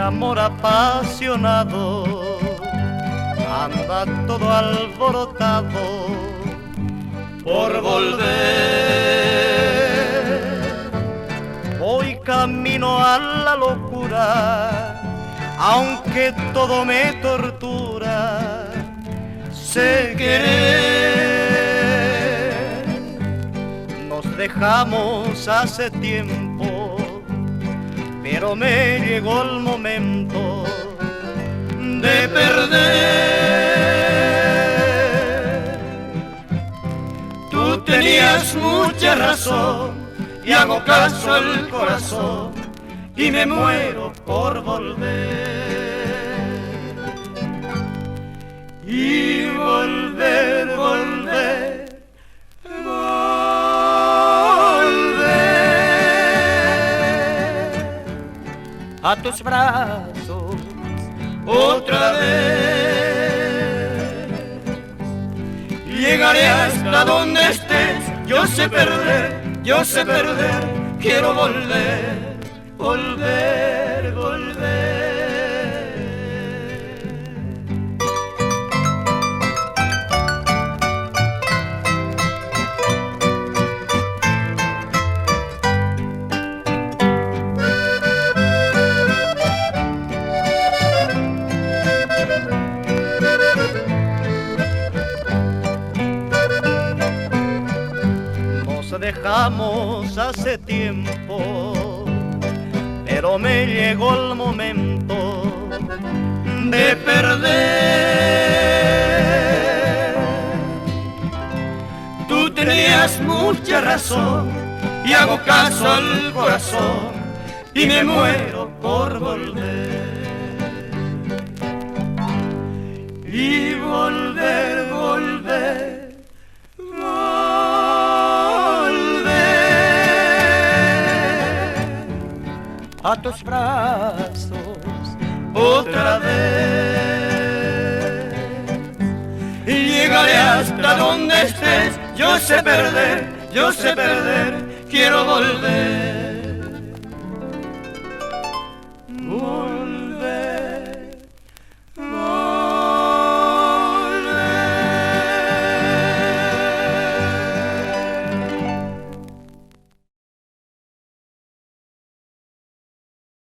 amor apasionado anda todo alborotado por volver. Voy camino a la locura, aunque todo me tortura. Sé querer, nos dejamos hace tiempo, pero me llegó el momento de perder. Tú tenías mucha razón y hago caso al corazón y me muero por volver. Y volver, volver, volver a tus brazos otra vez. Llegaré hasta donde estés, yo sé perder, quiero volver, volver, volver. Dejamos hace tiempo, pero me llegó el momento de perder. Tú tenías mucha razón y hago caso al corazón y me muero por volver. Y volver, volver, a tus brazos otra vez. Y llegaré hasta donde estés, yo sé perder, quiero volver.